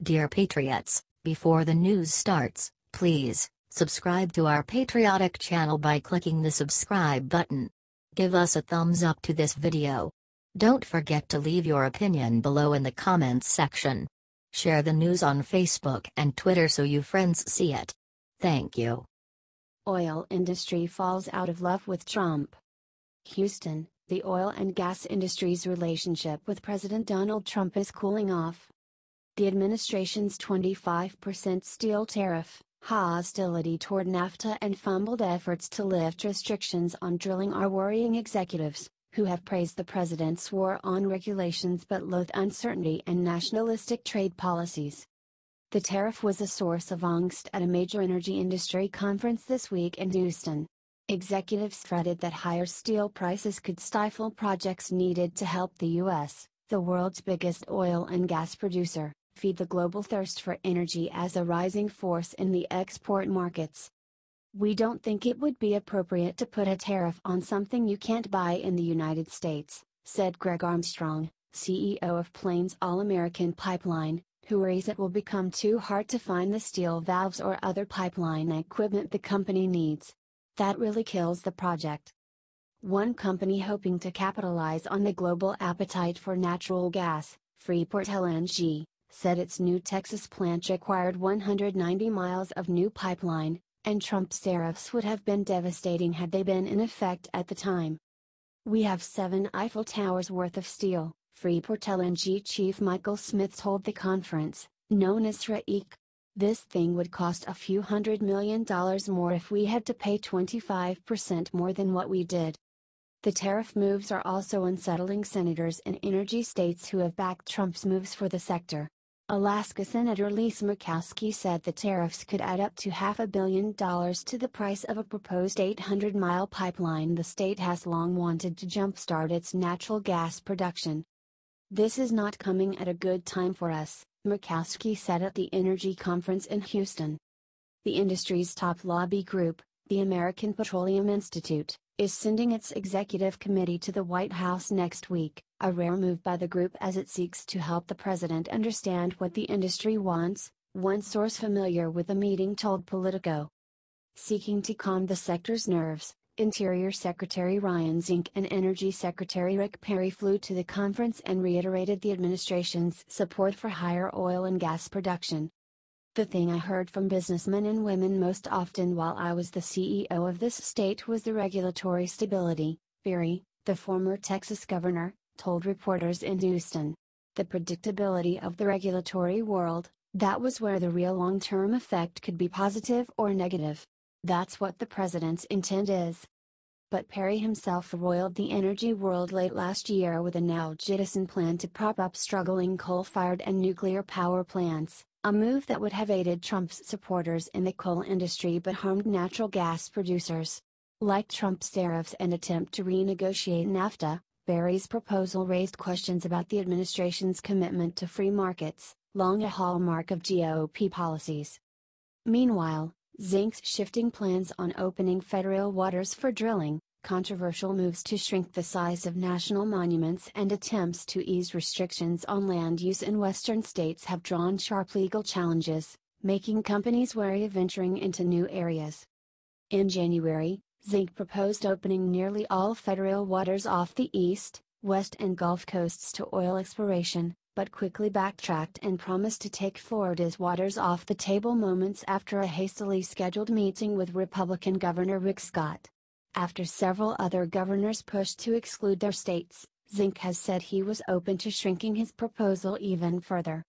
Dear Patriots, before the news starts, please subscribe to our patriotic channel by clicking the subscribe button. Give us a thumbs up to this video. Don't forget to leave your opinion below in the comments section. Share the news on Facebook and Twitter so your friends see it. Thank you. Oil industry falls out of love with Trump. Houston, the oil and gas industry's relationship with President Donald Trump is cooling off. The administration's 25% steel tariff, hostility toward NAFTA and fumbled efforts to lift restrictions on drilling are worrying executives, who have praised the president's war on regulations but loathe uncertainty and nationalistic trade policies. The tariff was a source of angst at a major energy industry conference this week in Houston. Executives fretted that higher steel prices could stifle projects needed to help the U.S., the world's biggest oil and gas producer, feed the global thirst for energy as a rising force in the export markets. "We don't think it would be appropriate to put a tariff on something you can't buy in the United States," said Greg Armstrong, CEO of Plains All American Pipeline, who worries it will become too hard to find the steel valves or other pipeline equipment the company needs. "That really kills the project." One company hoping to capitalize on the global appetite for natural gas, Freeport LNG, said its new Texas plant required 190 miles of new pipeline, and Trump's tariffs would have been devastating had they been in effect at the time. "We have 7 Eiffel Towers worth of steel," Freeport LNG chief Michael Smith told the conference, known as TRAIC. "This thing would cost a few $100 million more if we had to pay 25% more than what we did." The tariff moves are also unsettling senators in energy states who have backed Trump's moves for the sector. Alaska Senator Lisa Murkowski said the tariffs could add up to $500 million to the price of a proposed 800-mile pipeline the state has long wanted to jumpstart its natural gas production. "This is not coming at a good time for us," Murkowski said at the energy conference in Houston. The industry's top lobby group, the American Petroleum Institute, is sending its executive committee to the White House next week, a rare move by the group as it seeks to help the president understand what the industry wants, one source familiar with the meeting told Politico. Seeking to calm the sector's nerves, Interior Secretary Ryan Zink and Energy Secretary Rick Perry flew to the conference and reiterated the administration's support for higher oil and gas production. "The thing I heard from businessmen and women most often while I was the CEO of this state was the regulatory stability," Perry, the former Texas governor, told reporters in Houston. "The predictability of the regulatory world, that was where the real long-term effect could be positive or negative. That's what the president's intent is." But Perry himself roiled the energy world late last year with a now-jettisoned plan to prop up struggling coal-fired and nuclear power plants, a move that would have aided Trump's supporters in the coal industry but harmed natural gas producers. Like Trump's tariffs and attempt to renegotiate NAFTA, Perry's proposal raised questions about the administration's commitment to free markets, long a hallmark of GOP policies. Meanwhile, Zink's shifting plans on opening federal waters for drilling, controversial moves to shrink the size of national monuments and attempts to ease restrictions on land use in western states have drawn sharp legal challenges, making companies wary of venturing into new areas. In January, Zink proposed opening nearly all federal waters off the east, west and Gulf coasts to oil exploration, but quickly backtracked and promised to take Florida's waters off the table moments after a hastily scheduled meeting with Republican Governor Rick Scott. After several other governors pushed to exclude their states, Zink has said he was open to shrinking his proposal even further.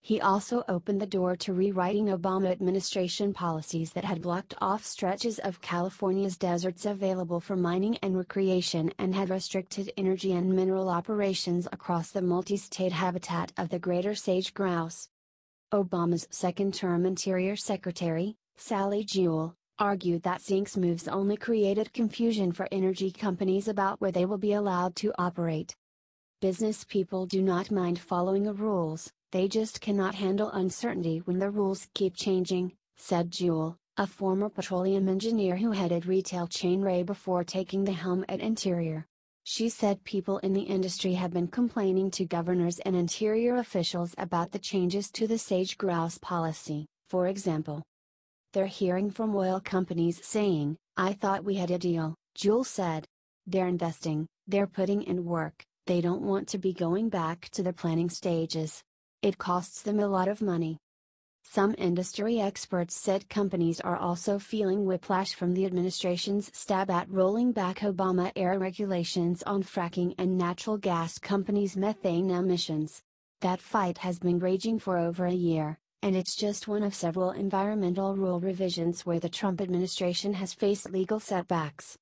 He also opened the door to rewriting Obama administration policies that had blocked off stretches of California's deserts available for mining and recreation and had restricted energy and mineral operations across the multi-state habitat of the greater sage grouse. Obama's second-term Interior Secretary, Sally Jewell, argued that Zink's moves only created confusion for energy companies about where they will be allowed to operate. "Business people do not mind following the rules, they just cannot handle uncertainty when the rules keep changing," said Jewell, a former petroleum engineer who headed retail chain Ray before taking the helm at Interior. She said people in the industry have been complaining to governors and interior officials about the changes to the sage-grouse policy, for example. They're hearing from oil companies saying, "I thought we had a deal," Jules said. They're investing, they're putting in work, they don't want to be going back to the planning stages. It costs them a lot of money. Some industry experts said companies are also feeling whiplash from the administration's stab at rolling back Obama-era regulations on fracking and natural gas companies' methane emissions. That fight has been raging for over a year, and it's just one of several environmental rule revisions where the Trump administration has faced legal setbacks.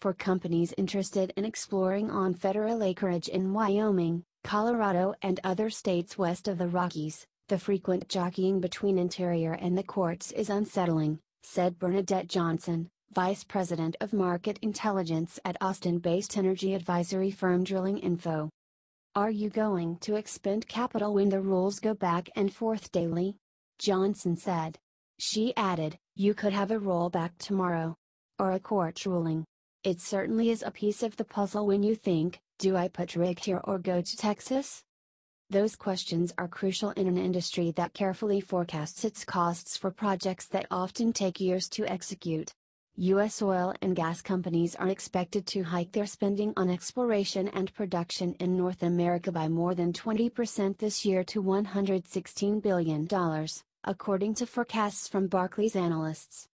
For companies interested in exploring on federal acreage in Wyoming, Colorado and other states west of the Rockies, the frequent jockeying between Interior and the courts is unsettling, said Bernadette Johnson, Vice President of Market Intelligence at Austin-based energy advisory firm Drilling Info. Are you going to expend capital when the rules go back and forth daily? Johnson said. She added, you could have a rollback tomorrow. Or a court ruling. It certainly is a piece of the puzzle when you think, do I put rig here or go to Texas? Those questions are crucial in an industry that carefully forecasts its costs for projects that often take years to execute. U.S. oil and gas companies are expected to hike their spending on exploration and production in North America by more than 20% this year to $116 billion, according to forecasts from Barclays analysts.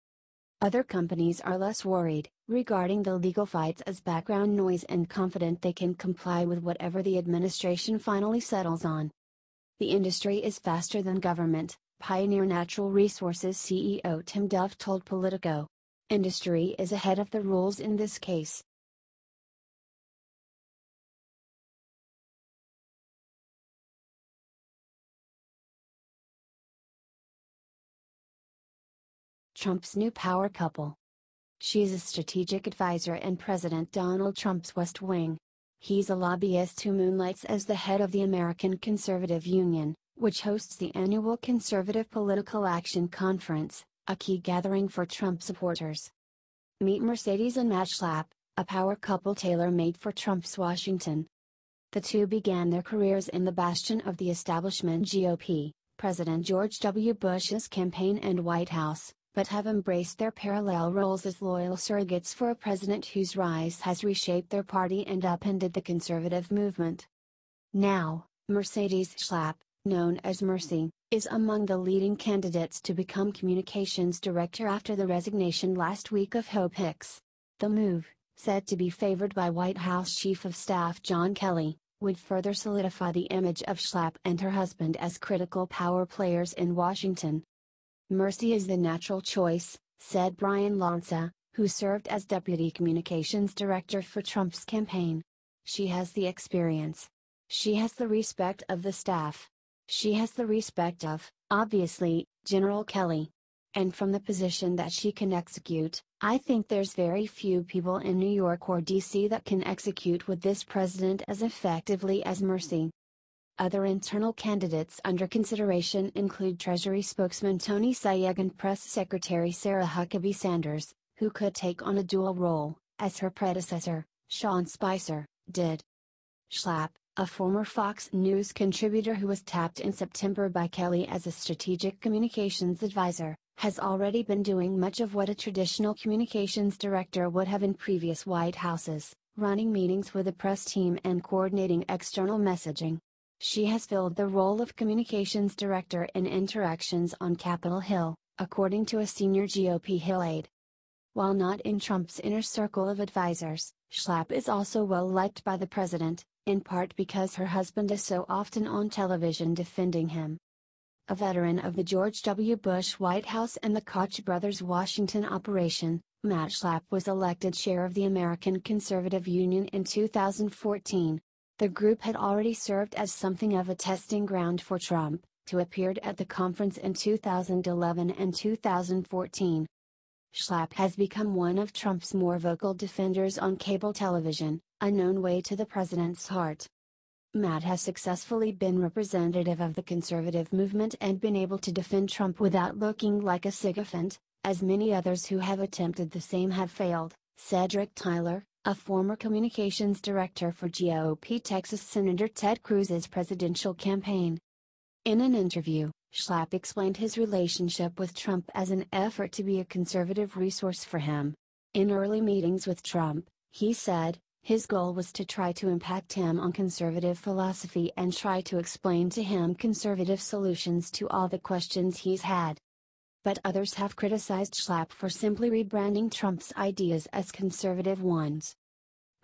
Other companies are less worried, regarding the legal fights as background noise and confident they can comply with whatever the administration finally settles on. The industry is faster than government, Pioneer Natural Resources CEO Tim Duff told Politico. Industry is ahead of the rules in this case. Trump's new power couple. She's a strategic advisor and President Donald Trump's West Wing. He's a lobbyist who moonlights as the head of the American Conservative Union, which hosts the annual Conservative Political Action Conference, a key gathering for Trump supporters. Meet Mercedes and Matt Schlapp, a power couple tailor-made for Trump's Washington. The two began their careers in the bastion of the establishment GOP, President George W. Bush's campaign and White House, but have embraced their parallel roles as loyal surrogates for a president whose rise has reshaped their party and upended the conservative movement. Now, Mercedes Schlapp, known as Mercy, is among the leading candidates to become communications director after the resignation last week of Hope Hicks. The move, said to be favored by White House Chief of Staff John Kelly, would further solidify the image of Schlapp and her husband as critical power players in Washington. Mercy is the natural choice, said Brian Lanza, who served as Deputy Communications Director for Trump's campaign. She has the experience. She has the respect of the staff. She has the respect of, obviously, General Kelly. And from the position that she can execute, I think there's very few people in New York or D.C. that can execute with this president as effectively as Mercy. Other internal candidates under consideration include Treasury spokesman Tony Sayegh and Press Secretary Sarah Huckabee Sanders, who could take on a dual role, as her predecessor, Sean Spicer, did. Schlapp, a former Fox News contributor who was tapped in September by Kelly as a strategic communications advisor, has already been doing much of what a traditional communications director would have in previous White Houses, running meetings with the press team and coordinating external messaging. She has filled the role of communications director in interactions on Capitol Hill, according to a senior GOP Hill aide. While not in Trump's inner circle of advisors, Schlapp is also well liked by the president, in part because her husband is so often on television defending him. A veteran of the George W. Bush White House and the Koch brothers' Washington operation, Matt Schlapp was elected chair of the American Conservative Union in 2014. The group had already served as something of a testing ground for Trump, who appeared at the conference in 2011 and 2014. Schlapp has become one of Trump's more vocal defenders on cable television, a known way to the president's heart. Matt has successfully been representative of the conservative movement and been able to defend Trump without looking like a sycophant, as many others who have attempted the same have failed, Cedric Tyler, a former communications director for GOP Texas Senator Ted Cruz's presidential campaign. In an interview, Schlapp explained his relationship with Trump as an effort to be a conservative resource for him. In early meetings with Trump, he said, his goal was to try to impact him on conservative philosophy and try to explain to him conservative solutions to all the questions he's had. But others have criticized Schlapp for simply rebranding Trump's ideas as conservative ones.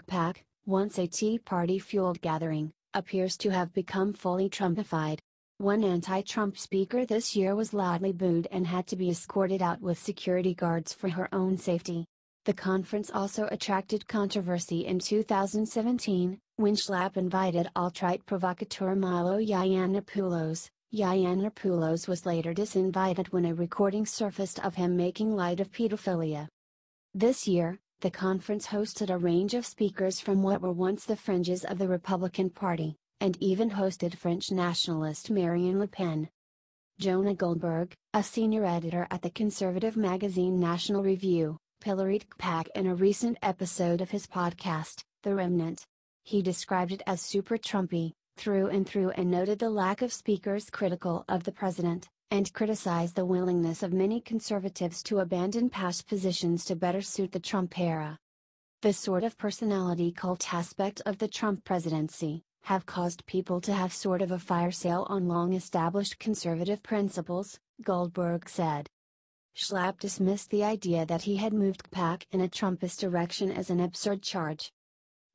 CPAC, once a Tea Party-fueled gathering, appears to have become fully Trumpified. One anti-Trump speaker this year was loudly booed and had to be escorted out with security guards for her own safety. The conference also attracted controversy in 2017, when Schlapp invited alt-right provocateur Milo Yiannopoulos. Yiannopoulos was later disinvited when a recording surfaced of him making light of pedophilia. This year, the conference hosted a range of speakers from what were once the fringes of the Republican Party, and even hosted French nationalist Marine Le Pen. Jonah Goldberg, a senior editor at the conservative magazine National Review, pilloried CPAC in a recent episode of his podcast, The Remnant. He described it as super Trumpy, through and through, and noted the lack of speakers critical of the president, and criticized the willingness of many conservatives to abandon past positions to better suit the Trump era. The sort of personality cult aspect of the Trump presidency have caused people to have sort of a fire sale on long-established conservative principles, Goldberg said. Schlapp dismissed the idea that he had moved CPAC in a Trumpist direction as an absurd charge.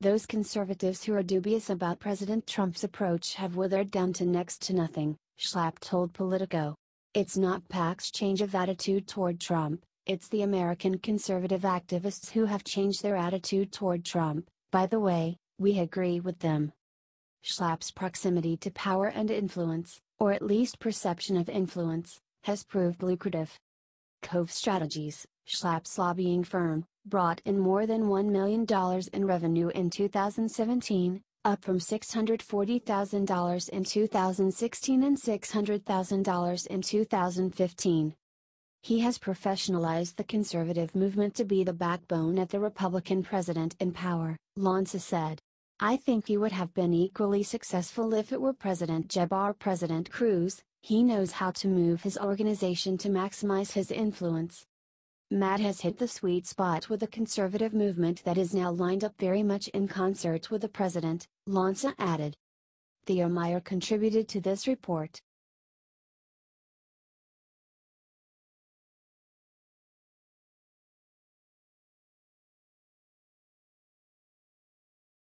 Those conservatives who are dubious about President Trump's approach have withered down to next to nothing, Schlapp told Politico. It's not CPAC's change of attitude toward Trump, it's the American conservative activists who have changed their attitude toward Trump. By the way, we agree with them. Schlapp's proximity to power and influence, or at least perception of influence, has proved lucrative. Cove Strategies, Schlapp's lobbying firm, brought in more than $1 million in revenue in 2017, up from $640,000 in 2016 and $600,000 in 2015. He has professionalized the conservative movement to be the backbone of the Republican president in power, Lanza said. I think he would have been equally successful if it were President Jeb or President Cruz. He knows how to move his organization to maximize his influence. Matt has hit the sweet spot with a conservative movement that is now lined up very much in concert with the president, Lanza added. Theo Meyer contributed to this report.